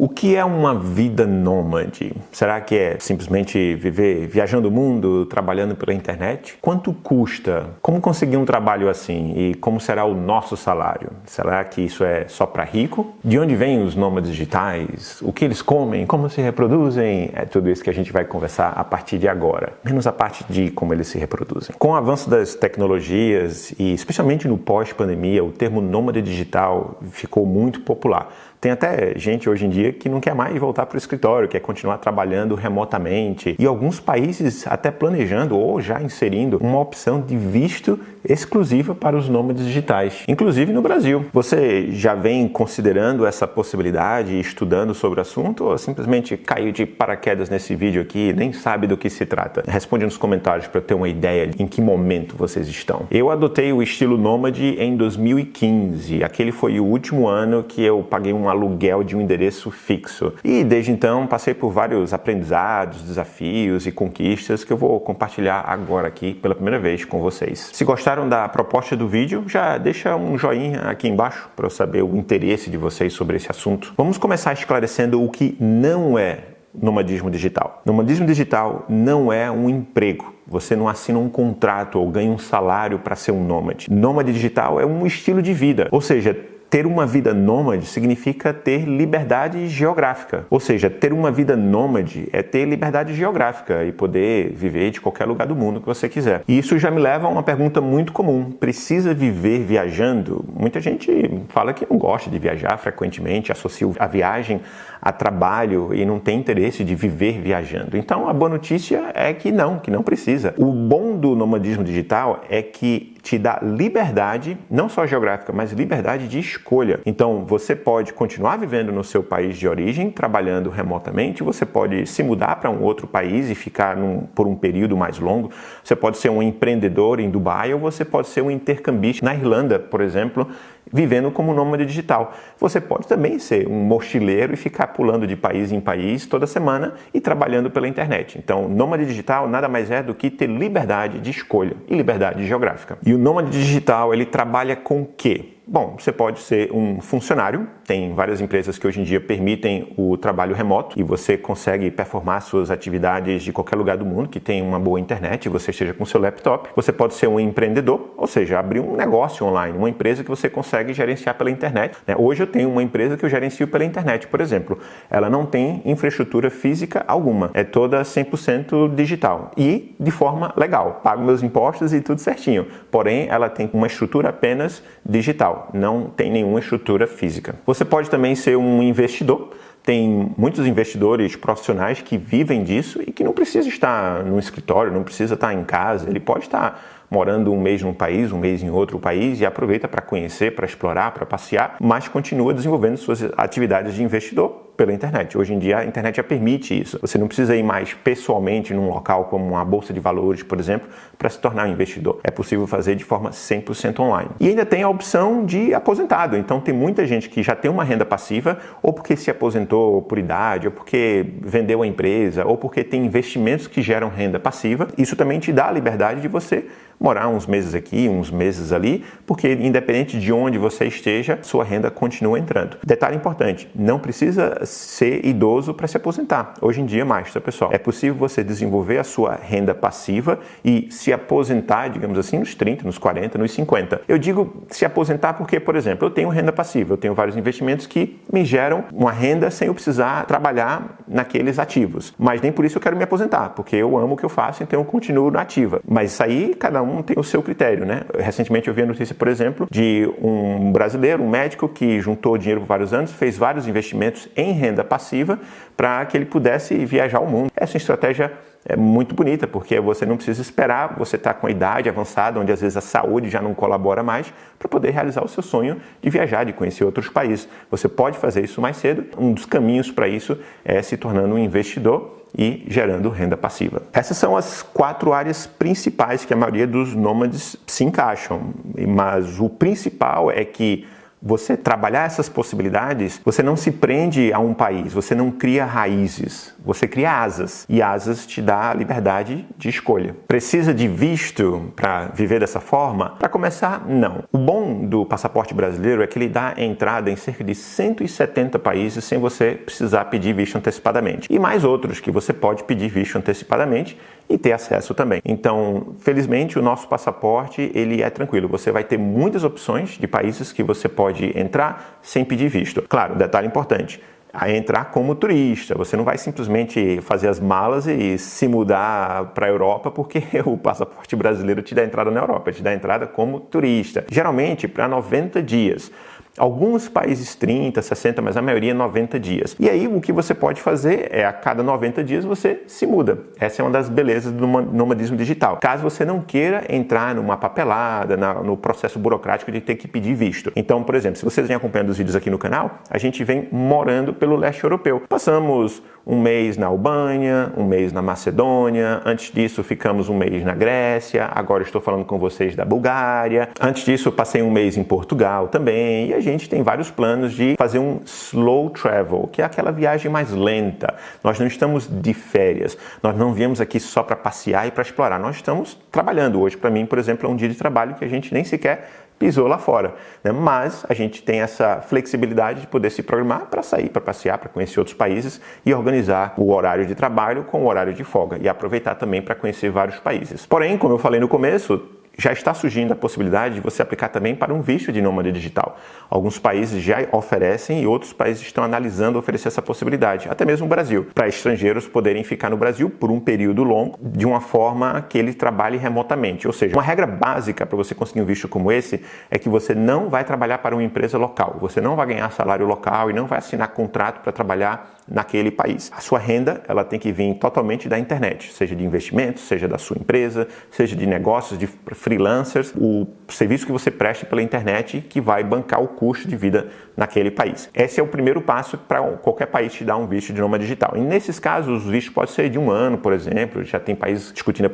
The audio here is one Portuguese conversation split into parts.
que é uma vida nômade? Será que é simplesmente viver viajando o mundo, trabalhando pela internet? Quanto custa? Como conseguir um trabalho assim? E como será o nosso salário? Será que isso é só para rico? De onde vêm os nômades digitais? O que eles comem? Como se reproduzem? É tudo isso que a gente vai conversar a partir de agora. Menos a parte de como eles se reproduzem. Com o avanço das tecnologias e especialmente no pós-pandemia, o termo nômade digital ficou muito popular. Tem até gente hoje em dia que não quer mais voltar para o escritório, quer continuar trabalhando remotamente. E alguns países até planejando ou já inserindo uma opção de visto exclusiva para os nômades digitais. Inclusive no Brasil. Você já vem considerando essa possibilidade e estudando sobre o assunto ou simplesmente caiu de paraquedas nesse vídeo aqui e nem sabe do que se trata? Responde nos comentários para eu ter uma ideia em que momento vocês estão. Eu adotei o estilo nômade em 2015. Aquele foi o último ano que eu paguei um aluguel de um endereço fixo. E desde então passei por vários aprendizados, desafios e conquistas que eu vou compartilhar agora aqui pela primeira vez com vocês. Se gostaram da proposta do vídeo, já deixa um joinha aqui embaixo para eu saber o interesse de vocês sobre esse assunto. Vamos começar esclarecendo o que não é nomadismo digital. Nomadismo digital não é um emprego. Você não assina um contrato ou ganha um salário para ser um nômade. Nômade digital é um estilo de vida, ou seja, ter uma vida nômade significa ter liberdade geográfica. Ou seja, ter uma vida nômade é ter liberdade geográfica e poder viver de qualquer lugar do mundo que você quiser. E isso já me leva a uma pergunta muito comum. Precisa viver viajando? Muita gente fala que não gosta de viajar frequentemente, associa a viagem a trabalho e não tem interesse de viver viajando. Então, a boa notícia é que não precisa. O bom do nomadismo digital é que te dá liberdade, não só geográfica, mas liberdade de escolha. Então, você pode continuar vivendo no seu país de origem, trabalhando remotamente, você pode se mudar para um outro país e ficar por um período mais longo, você pode ser um empreendedor em Dubai ou você pode ser um intercambista na Irlanda, por exemplo, vivendo como nômade digital. Você pode também ser um mochileiro e ficar pulando de país em país toda semana e trabalhando pela internet. Então, nômade digital nada mais é do que ter liberdade de escolha e liberdade geográfica. E o nômade digital, ele trabalha com o quê? Bom, você pode ser um funcionário, tem várias empresas que hoje em dia permitem o trabalho remoto e você consegue performar suas atividades de qualquer lugar do mundo que tem uma boa internet e você esteja com seu laptop. Você pode ser um empreendedor, ou seja, abrir um negócio online, uma empresa que você consegue gerenciar pela internet. Hoje eu tenho uma empresa que eu gerencio pela internet, por exemplo. Ela não tem infraestrutura física alguma, é toda 100% digital e de forma legal. Pago meus impostos e tudo certinho, porém ela tem uma estrutura apenas digital. Não tem nenhuma estrutura física. Você pode também ser um investidor. Tem muitos investidores profissionais que vivem disso e que não precisa estar no escritório, não precisa estar em casa. Ele pode estar morando um mês num país, um mês em outro país e aproveita para conhecer, para explorar, para passear, mas continua desenvolvendo suas atividades de investidor pela internet. Hoje em dia a internet já permite isso. Você não precisa ir mais pessoalmente num local como uma bolsa de valores, por exemplo, para se tornar um investidor. É possível fazer de forma 100% online. E ainda tem a opção de aposentado. Então tem muita gente que já tem uma renda passiva, ou porque se aposentou por idade, ou porque vendeu a empresa, ou porque tem investimentos que geram renda passiva. Isso também te dá a liberdade de você morar uns meses aqui, uns meses ali, porque independente de onde você esteja, sua renda continua entrando. Detalhe importante, não precisa ser idoso para se aposentar. Hoje em dia mais, tá, pessoal? É possível você desenvolver a sua renda passiva e se aposentar, digamos assim, nos 30, nos 40, nos 50. Eu digo se aposentar porque, por exemplo, eu tenho renda passiva, eu tenho vários investimentos que me geram uma renda sem eu precisar trabalhar naqueles ativos. Mas nem por isso eu quero me aposentar, porque eu amo o que eu faço, então eu continuo na ativa. Mas isso aí, cada um tem o seu critério, né? Recentemente eu vi a notícia, por exemplo, de um brasileiro, um médico que juntou dinheiro por vários anos, fez vários investimentos em renda passiva para que ele pudesse viajar ao mundo. Essa estratégia é muito bonita, porque você não precisa esperar você estar com a idade avançada, onde às vezes a saúde já não colabora mais, para poder realizar o seu sonho de viajar, de conhecer outros países. Você pode fazer isso mais cedo. Um dos caminhos para isso é se tornando um investidor e gerando renda passiva. Essas são as 4 áreas principais que a maioria dos nômades se encaixam, mas o principal é que você trabalhar essas possibilidades, você não se prende a um país, você não cria raízes. você cria asas, e asas te dá a liberdade de escolha. Precisa de visto para viver dessa forma? Para começar, não. O bom do passaporte brasileiro é que ele dá entrada em cerca de 170 países sem você precisar pedir visto antecipadamente. E mais outros que você pode pedir visto antecipadamente e ter acesso também. Então, felizmente, o nosso passaporte ele é tranquilo. Você vai ter muitas opções de países que você pode entrar sem pedir visto. Claro, detalhe importante, a entrar como turista. Você não vai simplesmente fazer as malas e se mudar para a Europa porque o passaporte brasileiro te dá entrada na Europa, te dá entrada como turista. Geralmente para 90 dias. Alguns países 30, 60, mas a maioria 90 dias. E aí o que você pode fazer é a cada 90 dias você se muda. Essa é uma das belezas do nomadismo digital. Caso você não queira entrar numa papelada, no processo burocrático de ter que pedir visto. Então, por exemplo, se vocês vêm acompanhando os vídeos aqui no canal, a gente vem morando pelo leste europeu. Passamos um mês na Albânia, um mês na Macedônia, antes disso ficamos um mês na Grécia, agora estou falando com vocês da Bulgária, antes disso passei um mês em Portugal também, e a gente tem vários planos de fazer um slow travel, que é aquela viagem mais lenta. Nós não estamos de férias, nós não viemos aqui só para passear e para explorar, nós estamos trabalhando. Hoje, para mim, por exemplo, é um dia de trabalho que a gente nem sequer pisou lá fora, né? Mas a gente tem essa flexibilidade de poder se programar para sair, para passear, para conhecer outros países e organizar o horário de trabalho com o horário de folga e aproveitar também para conhecer vários países. Porém, como eu falei no começo, já está surgindo a possibilidade de você aplicar também para um visto de nômade digital. Alguns países já oferecem e outros países estão analisando oferecer essa possibilidade, até mesmo o Brasil, para estrangeiros poderem ficar no Brasil por um período longo, de uma forma que ele trabalhe remotamente. Ou seja, uma regra básica para você conseguir um visto como esse é que você não vai trabalhar para uma empresa local, você não vai ganhar salário local e não vai assinar contrato para trabalhar naquele país. A sua renda, ela tem que vir totalmente da internet, seja de investimentos, seja da sua empresa, seja de negócios, de freelancers, o serviço que você preste pela internet que vai bancar o custo de vida naquele país. Esse é o primeiro passo para qualquer país te dar um visto de nômade digital. E nesses casos, os vistos podem ser de 1 ano, por exemplo, já tem países discutindo a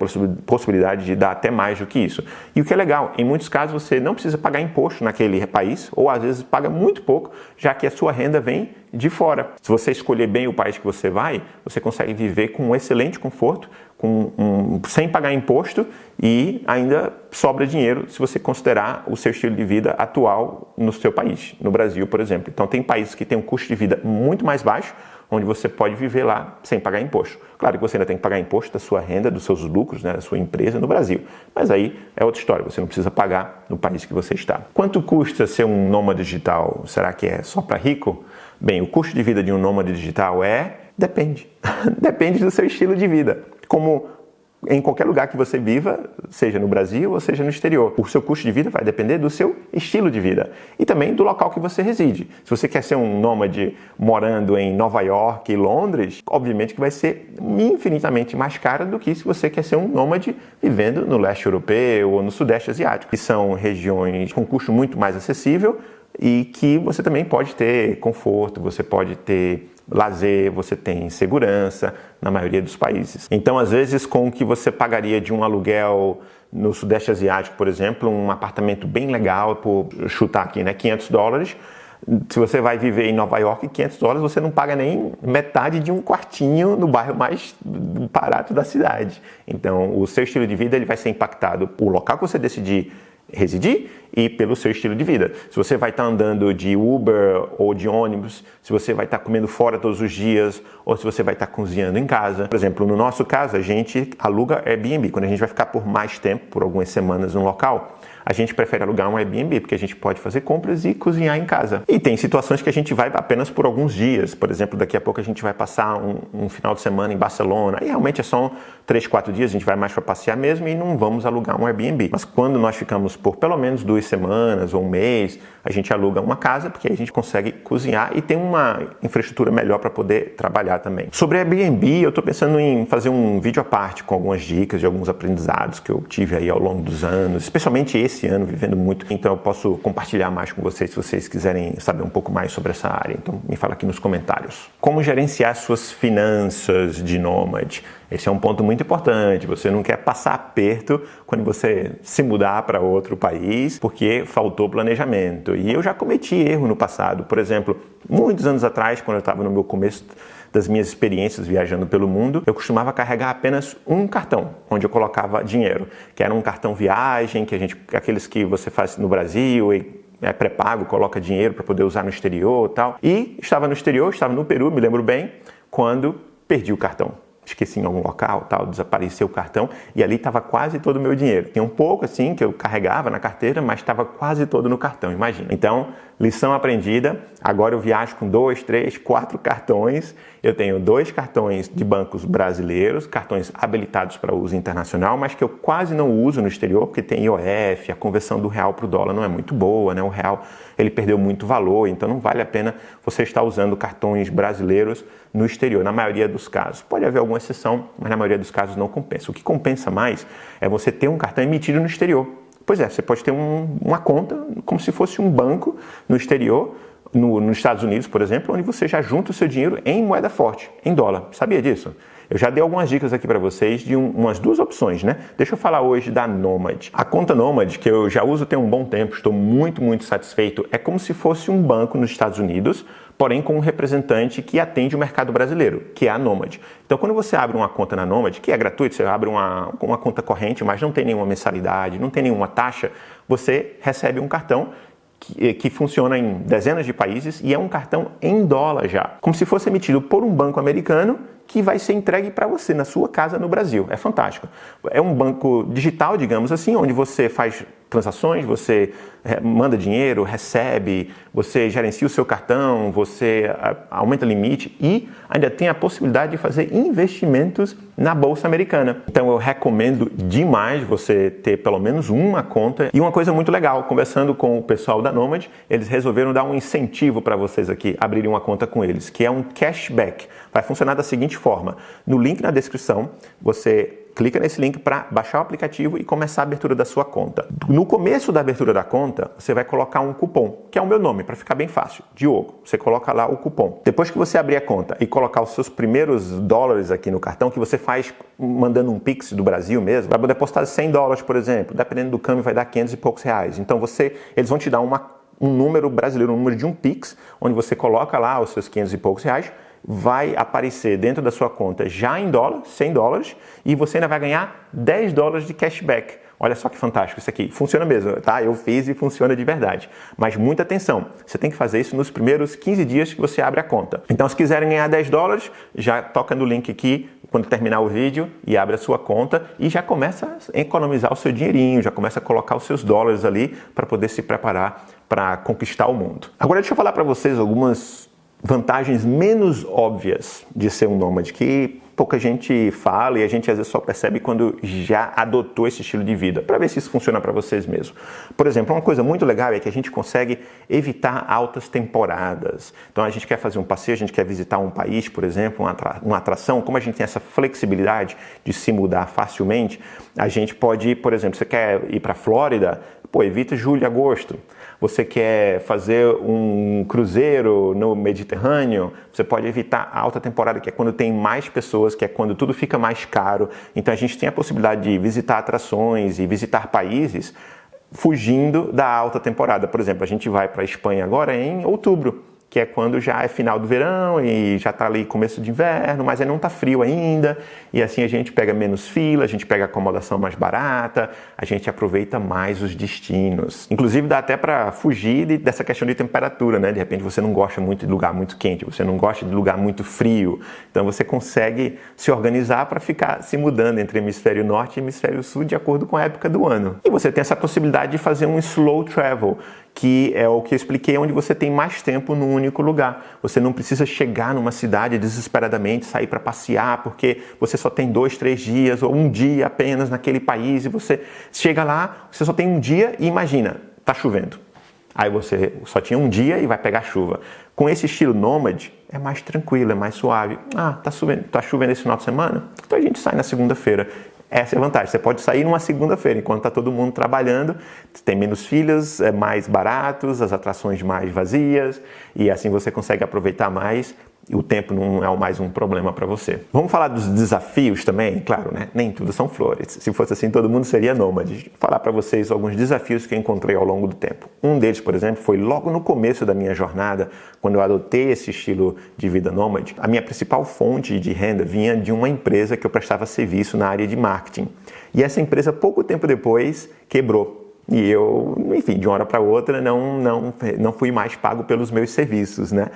possibilidade de dar até mais do que isso. E o que é legal, em muitos casos você não precisa pagar imposto naquele país, ou às vezes paga muito pouco, já que a sua renda vem de fora. Se você escolher bem o país que você vai, você consegue viver com um excelente conforto, sem pagar imposto e ainda sobra dinheiro se você considerar o seu estilo de vida atual no seu país, no Brasil, por exemplo. Então tem países que têm um custo de vida muito mais baixo, onde você pode viver lá sem pagar imposto. Claro que você ainda tem que pagar imposto da sua renda, dos seus lucros, né, da sua empresa no Brasil. Mas aí é outra história, você não precisa pagar no país que você está. Quanto custa ser um nômade digital? Será que é só para rico? Bem, o custo de vida de um nômade digital depende. Depende do seu estilo de vida. Como em qualquer lugar que você viva, seja no Brasil ou seja no exterior. O seu custo de vida vai depender do seu estilo de vida e também do local que você reside. Se você quer ser um nômade morando em Nova York e Londres, obviamente que vai ser infinitamente mais caro do que se você quer ser um nômade vivendo no leste europeu ou no sudeste asiático, que são regiões com custo muito mais acessível e que você também pode ter conforto, você pode ter lazer, você tem segurança na maioria dos países. Então, às vezes, com o que você pagaria de um aluguel no Sudeste Asiático, por exemplo, um apartamento bem legal, por chutar aqui, né, $500, se você vai viver em Nova York, $500 você não paga nem metade de um quartinho no bairro mais barato da cidade. Então, o seu estilo de vida ele vai ser impactado por local que você decidir residir e pelo seu estilo de vida. Se você vai estar andando de Uber ou de ônibus, se você vai estar comendo fora todos os dias ou se você vai estar cozinhando em casa. Por exemplo, no nosso caso, a gente aluga Airbnb. Quando a gente vai ficar por mais tempo, por algumas semanas no local, a gente prefere alugar um Airbnb, porque a gente pode fazer compras e cozinhar em casa. E tem situações que a gente vai apenas por alguns dias. Por exemplo, daqui a pouco a gente vai passar um final de semana em Barcelona. E realmente é só 3, 4 dias, a gente vai mais para passear mesmo e não vamos alugar um Airbnb. Mas quando nós ficamos por pelo menos 2 semanas ou um mês, a gente aluga uma casa, porque aí a gente consegue cozinhar e tem uma infraestrutura melhor para poder trabalhar também. Sobre Airbnb, eu estou pensando em fazer um vídeo à parte com algumas dicas de alguns aprendizados que eu tive aí ao longo dos anos, especialmente esse ano, vivendo muito. Então eu posso compartilhar mais com vocês se vocês quiserem saber um pouco mais sobre essa área. Então me fala aqui nos comentários. Como gerenciar suas finanças de nômade? Esse é um ponto muito importante. Você não quer passar aperto quando você se mudar para outro país porque faltou planejamento. E eu já cometi erro no passado. Por exemplo, muitos anos atrás, quando eu estava no meu começo das minhas experiências viajando pelo mundo, eu costumava carregar apenas um cartão, onde eu colocava dinheiro, que era um cartão viagem, aqueles que você faz no Brasil e é pré-pago, coloca dinheiro para poder usar no exterior e tal. E estava no exterior, estava no Peru, me lembro bem, quando perdi o cartão. Esqueci em algum local, tal, desapareceu o cartão e ali estava quase todo o meu dinheiro. Tinha um pouco assim que eu carregava na carteira, mas estava quase todo no cartão, imagina. Então, lição aprendida, agora eu viajo com 2, 3, 4 cartões. Eu tenho 2 cartões de bancos brasileiros, cartões habilitados para uso internacional, mas que eu quase não uso no exterior, porque tem IOF, a conversão do real para o dólar não é muito boa, né? O real ele perdeu muito valor, então não vale a pena você estar usando cartões brasileiros no exterior, na maioria dos casos. Pode haver alguma exceção, mas na maioria dos casos não compensa. O que compensa mais é você ter um cartão emitido no exterior. Pois é, você pode ter uma conta como se fosse um banco no exterior, nos Estados Unidos, por exemplo, onde você já junta o seu dinheiro em moeda forte, em dólar. Sabia disso? Eu já dei algumas dicas aqui para vocês de umas 2 opções, né? Deixa eu falar hoje da Nomad. A conta Nomad, que eu já uso tem um bom tempo, estou muito, muito satisfeito, é como se fosse um banco nos Estados Unidos, porém com um representante que atende o mercado brasileiro, que é a Nomad. Então, quando você abre uma conta na Nomad, que é gratuito, você abre uma conta corrente, mas não tem nenhuma mensalidade, não tem nenhuma taxa, você recebe um cartão que funciona em dezenas de países e é um cartão em dólar já, como se fosse emitido por um banco americano que vai ser entregue para você na sua casa no Brasil. É fantástico. É um banco digital, digamos assim, onde você faz transações, você manda dinheiro, recebe, você gerencia o seu cartão, você aumenta o limite e ainda tem a possibilidade de fazer investimentos na Bolsa Americana. Então eu recomendo demais você ter pelo menos uma conta. E uma coisa muito legal, conversando com o pessoal da Nomad, eles resolveram dar um incentivo para vocês aqui abrirem uma conta com eles, que é um cashback. Vai funcionar da seguinte forma: no link na descrição, você clica nesse link para baixar o aplicativo e começar a abertura da sua conta. No começo da abertura da conta, você vai colocar um cupom, que é o meu nome, para ficar bem fácil, Diogo. Você coloca lá o cupom. Depois que você abrir a conta e colocar os seus primeiros dólares aqui no cartão, que você faz mandando um Pix do Brasil mesmo, vai depositar $100, por exemplo, dependendo do câmbio vai dar 500 e poucos reais. Então eles vão te dar um número brasileiro, um número de um Pix, onde você coloca lá os seus 500 e poucos reais, vai aparecer dentro da sua conta já em dólar, $100, e você ainda vai ganhar $10 de cashback. Olha só que fantástico isso aqui. Funciona mesmo, tá? Eu fiz e funciona de verdade. Mas muita atenção, você tem que fazer isso nos primeiros 15 dias que você abre a conta. Então, se quiserem ganhar $10, já toca no link aqui quando terminar o vídeo e abre a sua conta e já começa a economizar o seu dinheirinho, já começa a colocar os seus dólares ali para poder se preparar para conquistar o mundo. Agora, deixa eu falar para vocês algumas vantagens menos óbvias de ser um nômade, que pouca gente fala e a gente às vezes só percebe quando já adotou esse estilo de vida, para ver se isso funciona para vocês mesmo. Por exemplo, uma coisa muito legal é que a gente consegue evitar altas temporadas. Então a gente quer fazer um passeio, a gente quer visitar um país, por exemplo, uma atração, como a gente tem essa flexibilidade de se mudar facilmente, a gente pode, por exemplo, você quer ir para a Flórida, evita julho e agosto. Você quer fazer um cruzeiro no Mediterrâneo, você pode evitar a alta temporada, que é quando tem mais pessoas, que é quando tudo fica mais caro. Então a gente tem a possibilidade de visitar atrações e visitar países fugindo da alta temporada. Por exemplo, a gente vai para a Espanha agora em outubro, que é quando já é final do verão e já está ali começo de inverno, mas aí não está frio ainda, e assim a gente pega menos fila, a gente pega acomodação mais barata, a gente aproveita mais os destinos. Inclusive dá até para fugir dessa questão de temperatura, né? De repente você não gosta muito de lugar muito quente, você não gosta de lugar muito frio, então você consegue se organizar para ficar se mudando entre hemisfério norte e hemisfério sul de acordo com a época do ano. E você tem essa possibilidade de fazer um slow travel, que é o que eu expliquei, onde você tem mais tempo num único lugar. Você não precisa chegar numa cidade desesperadamente, sair para passear, porque você só tem 2, 3 dias ou um dia apenas naquele país e você chega lá, você só tem um dia e imagina, tá chovendo. Aí você só tinha um dia e vai pegar chuva. Com esse estilo nômade, é mais tranquilo, é mais suave. Tá chovendo esse final de semana? Então a gente sai na segunda-feira. Essa é a vantagem, você pode sair numa segunda-feira, enquanto está todo mundo trabalhando, tem menos filas, é mais baratos, as atrações mais vazias, e assim você consegue aproveitar mais o tempo não é mais um problema para você. Vamos falar dos desafios também? Claro, né? Nem tudo são flores. Se fosse assim, todo mundo seria nômade. Vou falar para vocês alguns desafios que eu encontrei ao longo do tempo. Um deles, por exemplo, foi logo no começo da minha jornada, quando eu adotei esse estilo de vida nômade. A minha principal fonte de renda vinha de uma empresa que eu prestava serviço na área de marketing. E essa empresa, pouco tempo depois, quebrou. E eu, enfim, de uma hora para outra, não fui mais pago pelos meus serviços, né?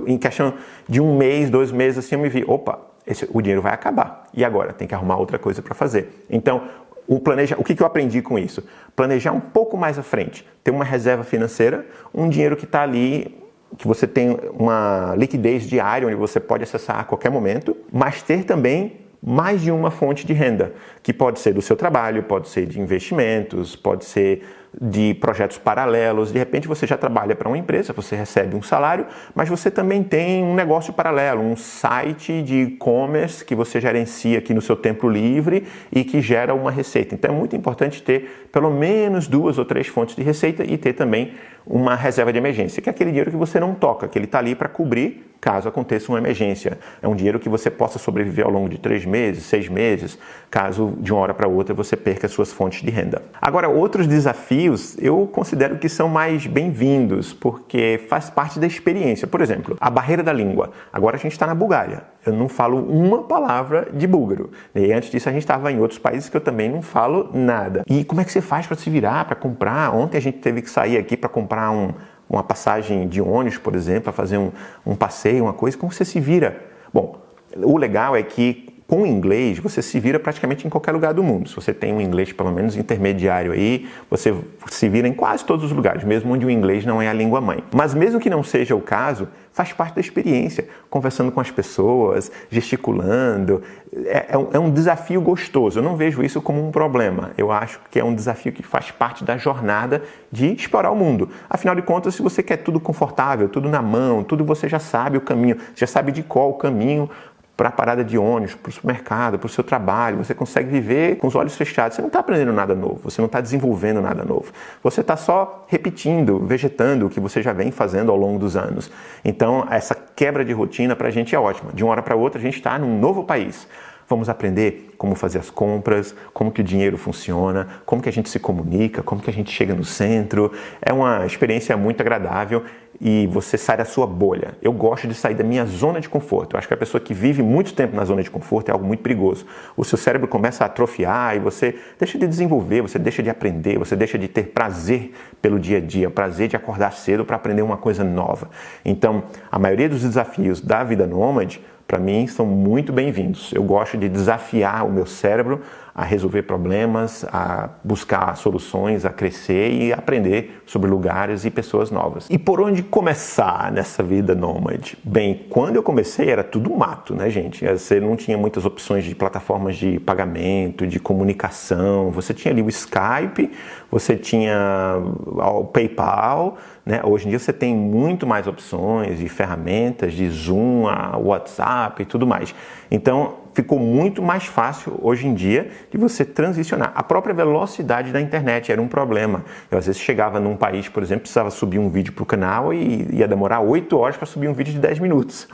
Em questão de um mês, 2 meses, assim, eu me vi, opa, o dinheiro vai acabar. E agora? Tem que arrumar outra coisa para fazer. Então, o que eu aprendi com isso? Planejar um pouco mais à frente. Ter uma reserva financeira, um dinheiro que está ali, que você tem uma liquidez diária, onde você pode acessar a qualquer momento, mas ter também mais de uma fonte de renda, que pode ser do seu trabalho, pode ser de investimentos, pode ser de projetos paralelos. De repente você já trabalha para uma empresa, você recebe um salário, mas você também tem um negócio paralelo, um site de e-commerce que você gerencia aqui no seu tempo livre e que gera uma receita. Então é muito importante ter pelo menos 2 ou 3 fontes de receita e ter também uma reserva de emergência, que é aquele dinheiro que você não toca, que ele está ali para cobrir caso aconteça uma emergência. É um dinheiro que você possa sobreviver ao longo de 3 meses, 6 meses, caso de uma hora para outra você perca suas fontes de renda. Agora, outros desafios eu considero que são mais bem-vindos, porque faz parte da experiência. Por exemplo, a barreira da língua. Agora a gente está na Bulgária. Eu não falo uma palavra de búlgaro. E antes disso a gente estava em outros países que eu também não falo nada. E como é que você faz para se virar, para comprar? Ontem a gente teve que sair aqui para comprar uma passagem de ônibus, por exemplo, para fazer um passeio, uma coisa. Como você se vira? Bom, o legal é que com o inglês você se vira praticamente em qualquer lugar do mundo. Se você tem um inglês pelo menos intermediário aí, você se vira em quase todos os lugares, mesmo onde o inglês não é a língua mãe. Mas mesmo que não seja o caso, faz parte da experiência, conversando com as pessoas, gesticulando. É um desafio gostoso. Eu não vejo isso como um problema. Eu acho que é um desafio que faz parte da jornada de explorar o mundo. Afinal de contas, se você quer tudo confortável, tudo na mão, tudo você já sabe o caminho, já sabe de qual o caminho para a parada de ônibus, para o supermercado, para o seu trabalho, você consegue viver com os olhos fechados. Você não está aprendendo nada novo, você não está desenvolvendo nada novo. Você está só repetindo, vegetando o que você já vem fazendo ao longo dos anos. Então, essa quebra de rotina para a gente é ótima. De uma hora para outra, a gente está num novo país. Vamos aprender como fazer as compras, como que o dinheiro funciona, como que a gente se comunica, como que a gente chega no centro. É uma experiência muito agradável e você sai da sua bolha. Eu gosto de sair da minha zona de conforto. Eu acho que a pessoa que vive muito tempo na zona de conforto é algo muito perigoso. O seu cérebro começa a atrofiar e você deixa de desenvolver, você deixa de aprender, você deixa de ter prazer pelo dia a dia, prazer de acordar cedo para aprender uma coisa nova. Então, a maioria dos desafios da vida nômade, para mim, são muito bem-vindos. Eu gosto de desafiar o meu cérebro a resolver problemas, a buscar soluções, a crescer e aprender sobre lugares e pessoas novas. E por onde começar nessa vida nômade? Bem, quando eu comecei era tudo mato, né, gente? Você não tinha muitas opções de plataformas de pagamento, de comunicação. Você tinha ali o Skype, você tinha o PayPal, né? Hoje em dia você tem muito mais opções e ferramentas de Zoom, WhatsApp e tudo mais. Então, ficou muito mais fácil hoje em dia de você transicionar. A própria velocidade da internet era um problema. Eu às vezes chegava num país, por exemplo, precisava subir um vídeo para o canal e ia demorar 8 horas para subir um vídeo de 10 minutos.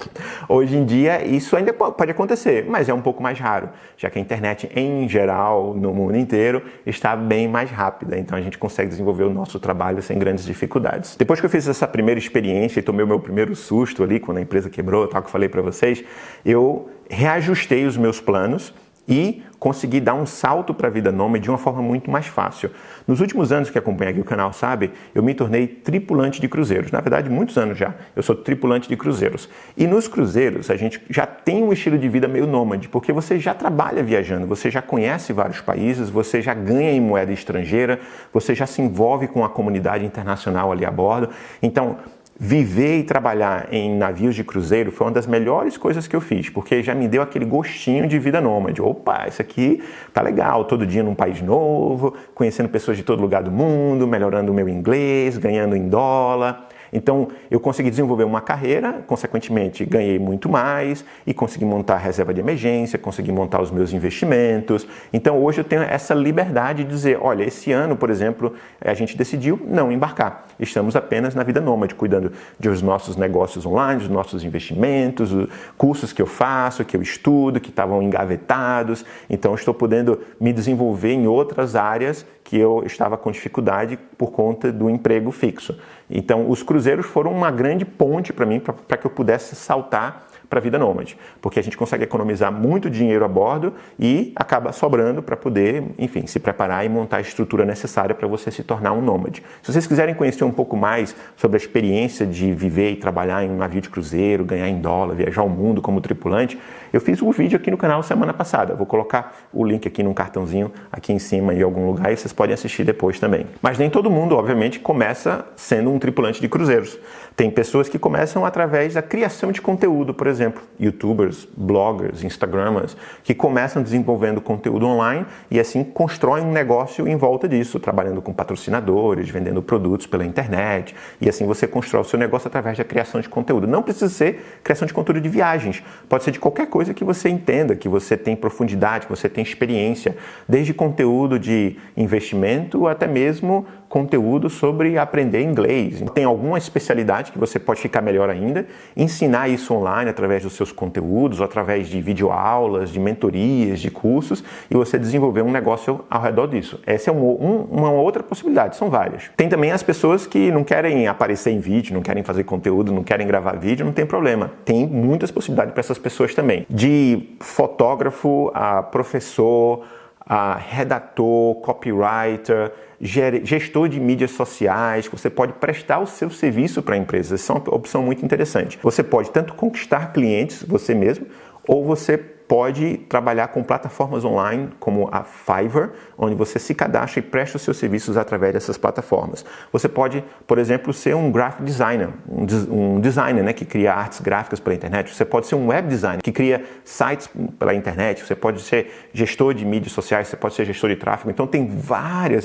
Hoje em dia isso ainda pode acontecer, mas é um pouco mais raro, já que a internet em geral, no mundo inteiro, está bem mais rápida. Então a gente consegue desenvolver o nosso trabalho sem grandes dificuldades. Depois que eu fiz essa primeira experiência e tomei o meu primeiro susto ali, quando a empresa quebrou, tal que eu falei para vocês, eu reajustei os meus planos e consegui dar um salto para a vida nômade de uma forma muito mais fácil. Nos últimos anos que acompanha aqui o canal sabe, eu me tornei tripulante de cruzeiros. Na verdade, muitos anos já, eu sou tripulante de cruzeiros. E nos cruzeiros, a gente já tem um estilo de vida meio nômade, porque você já trabalha viajando, você já conhece vários países, você já ganha em moeda estrangeira, você já se envolve com a comunidade internacional ali a bordo. Então, viver e trabalhar em navios de cruzeiro foi uma das melhores coisas que eu fiz, porque já me deu aquele gostinho de vida nômade. Opa, isso aqui tá legal, todo dia num país novo, conhecendo pessoas de todo lugar do mundo, melhorando o meu inglês, ganhando em dólar. Então, eu consegui desenvolver uma carreira, consequentemente, ganhei muito mais e consegui montar a reserva de emergência, consegui montar os meus investimentos. Então, hoje eu tenho essa liberdade de dizer, olha, esse ano, por exemplo, a gente decidiu não embarcar. Estamos apenas na vida nômade, cuidando dos nossos negócios online, dos nossos investimentos, os cursos que eu faço, que eu estudo, que estavam engavetados. Então, estou podendo me desenvolver em outras áreas que eu estava com dificuldade por conta do emprego fixo. Então, os cruzeiros foram uma grande ponte para mim, para que eu pudesse saltar para a vida nômade, porque a gente consegue economizar muito dinheiro a bordo e acaba sobrando para poder, enfim, se preparar e montar a estrutura necessária para você se tornar um nômade. Se vocês quiserem conhecer um pouco mais sobre a experiência de viver e trabalhar em um navio de cruzeiro, ganhar em dólar, viajar o mundo como tripulante, eu fiz um vídeo aqui no canal semana passada. Eu vou colocar o link aqui num cartãozinho aqui em cima em algum lugar e vocês podem assistir depois também. Mas nem todo mundo, obviamente, começa sendo um tripulante de cruzeiros. Tem pessoas que começam através da criação de conteúdo, por exemplo, youtubers, bloggers, instagramers, que começam desenvolvendo conteúdo online e assim constroem um negócio em volta disso, trabalhando com patrocinadores, vendendo produtos pela internet, e assim você constrói o seu negócio através da criação de conteúdo. Não precisa ser criação de conteúdo de viagens, pode ser de qualquer coisa que você entenda, que você tem profundidade, que você tem experiência, desde conteúdo de investimento até mesmo conteúdo sobre aprender inglês. Tem alguma especialidade que você pode ficar melhor ainda, ensinar isso online através dos seus conteúdos, ou através de videoaulas, de mentorias, de cursos, e você desenvolver um negócio ao redor disso. Essa é uma outra possibilidade, são várias. Tem também as pessoas que não querem aparecer em vídeo, não querem fazer conteúdo, não querem gravar vídeo, não tem problema. Tem muitas possibilidades para essas pessoas também. De fotógrafo a professor, a redator, copywriter, gestor de mídias sociais, você pode prestar o seu serviço para empresas. Essa é uma opção muito interessante. Você pode tanto conquistar clientes você mesmo, ou você pode trabalhar com plataformas online como a Fiverr, onde você se cadastra e presta os seus serviços através dessas plataformas. Você pode, por exemplo, ser um graphic designer, um designer, né, que cria artes gráficas pela internet. Você pode ser um web designer que cria sites pela internet. Você pode ser gestor de mídias sociais, você pode ser gestor de tráfego. Então tem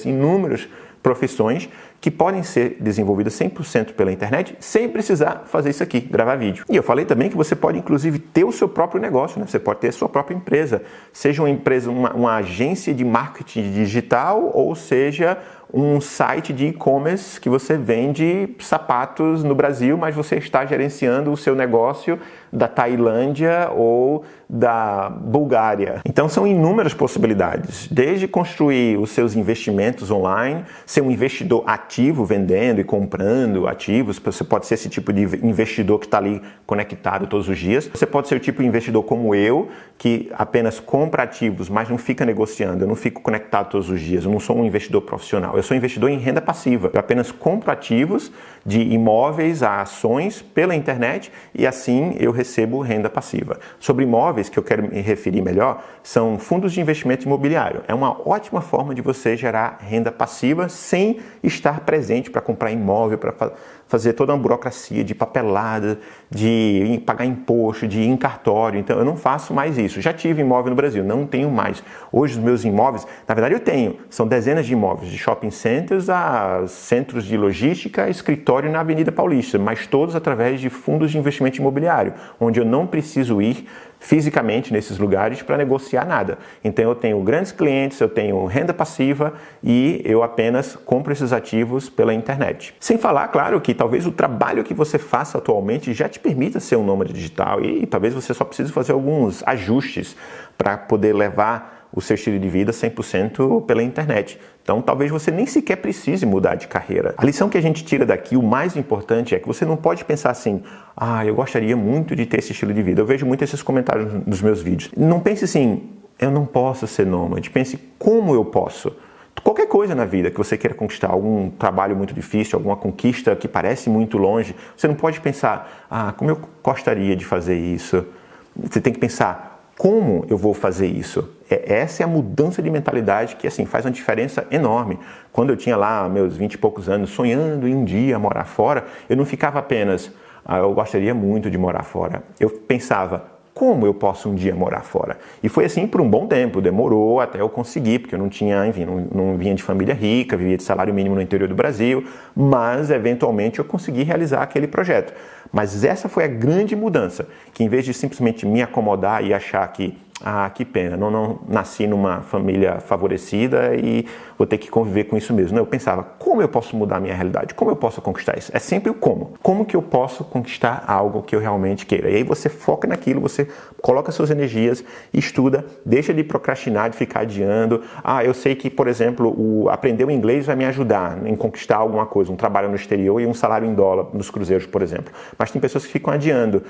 inúmeras profissões que podem ser desenvolvidas 100% pela internet sem precisar fazer isso aqui, gravar vídeo. E eu falei também que você pode inclusive ter o seu próprio negócio, né? Você pode ter a sua própria empresa, seja uma empresa, uma agência de marketing digital ou seja um site de e-commerce que você vende sapatos no Brasil, mas você está gerenciando o seu negócio da Tailândia ou da Bulgária. Então são inúmeras possibilidades, desde construir os seus investimentos online, ser um investidor ativo, vendendo e comprando ativos. Você pode ser esse tipo de investidor que está ali conectado todos os dias. Você pode ser o tipo de investidor como eu, que apenas compra ativos, mas não fica negociando. Eu não fico conectado todos os dias. Eu não sou um investidor profissional. Eu sou investidor em renda passiva. Eu apenas compro ativos de imóveis a ações pela internet e assim eu recebo renda passiva. Sobre imóveis, que eu quero me referir melhor, são fundos de investimento imobiliário. É uma ótima forma de você gerar renda passiva sem estar presente para comprar imóvel, para fazer toda uma burocracia de papelada, de pagar imposto, de ir em cartório. Então eu não faço mais isso. Já tive imóvel no Brasil, não tenho mais. Hoje os meus imóveis, na verdade eu tenho, são dezenas de imóveis, de shopping centers a centros de logística, escritório na Avenida Paulista, mas todos através de fundos de investimento imobiliário, onde eu não preciso ir fisicamente nesses lugares para negociar nada. Então eu tenho grandes clientes, eu tenho renda passiva e eu apenas compro esses ativos pela internet. Sem falar, claro, que talvez o trabalho que você faça atualmente já te permita ser um nômade digital e talvez você só precise fazer alguns ajustes para poder levar o seu estilo de vida 100% pela internet. Então, talvez você nem sequer precise mudar de carreira. A lição que a gente tira daqui, o mais importante é que você não pode pensar assim, eu gostaria muito de ter esse estilo de vida. Eu vejo muito esses comentários nos meus vídeos. Não pense assim, eu não posso ser nômade. Pense, como eu posso? Qualquer coisa na vida que você queira conquistar, algum trabalho muito difícil, alguma conquista que parece muito longe, você não pode pensar, como eu gostaria de fazer isso. Você tem que pensar, como eu vou fazer isso? Essa é a mudança de mentalidade que assim, faz uma diferença enorme. Quando eu tinha lá meus 20 e poucos anos, sonhando em um dia morar fora, eu não ficava apenas, eu gostaria muito de morar fora. Eu pensava, como eu posso um dia morar fora? E foi assim por um bom tempo, demorou até eu conseguir, porque eu não tinha, enfim, não vinha de família rica, vivia de salário mínimo no interior do Brasil, mas eventualmente eu consegui realizar aquele projeto. Mas essa foi a grande mudança, que em vez de simplesmente me acomodar e achar que que pena, não nasci numa família favorecida e vou ter que conviver com isso mesmo. Não, eu pensava, como eu posso mudar a minha realidade? Como eu posso conquistar isso? É sempre o como. Como que eu posso conquistar algo que eu realmente queira? E aí você foca naquilo, você coloca suas energias, estuda, deixa de procrastinar, de ficar adiando. Eu sei que, por exemplo, aprender o inglês vai me ajudar em conquistar alguma coisa, um trabalho no exterior e um salário em dólar nos cruzeiros, por exemplo. Mas tem pessoas que ficam adiando.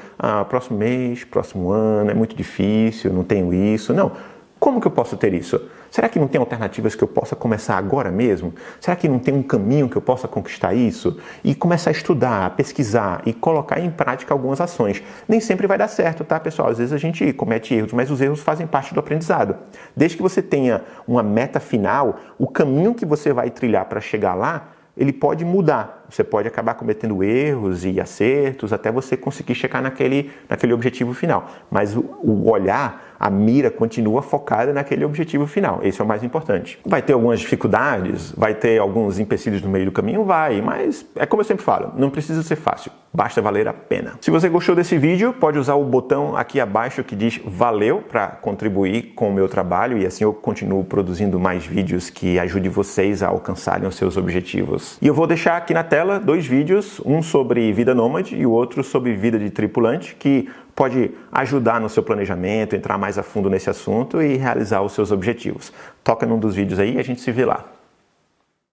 Próximo mês, próximo ano, é muito difícil, não tenho isso. Não. Como que eu posso ter isso? Será que não tem alternativas que eu possa começar agora mesmo? Será que não tem um caminho que eu possa conquistar isso? E começar a estudar, a pesquisar e colocar em prática algumas ações. Nem sempre vai dar certo, tá, pessoal? Às vezes a gente comete erros, mas os erros fazem parte do aprendizado. Desde que você tenha uma meta final, o caminho que você vai trilhar para chegar lá, ele pode mudar. Você pode acabar cometendo erros e acertos até você conseguir chegar naquele objetivo final. Mas o olhar, a mira continua focada naquele objetivo final. Esse é o mais importante. Vai ter algumas dificuldades, vai ter alguns empecilhos no meio do caminho? Vai, mas é como eu sempre falo, não precisa ser fácil, basta valer a pena. Se você gostou desse vídeo, pode usar o botão aqui abaixo que diz valeu para contribuir com o meu trabalho e assim eu continuo produzindo mais vídeos que ajudem vocês a alcançarem os seus objetivos. E eu vou deixar aqui na tela 2 vídeos, um sobre vida nômade e o outro sobre vida de tripulante, que pode ajudar no seu planejamento, entrar mais a fundo nesse assunto e realizar os seus objetivos. Toca num dos vídeos aí e a gente se vê lá.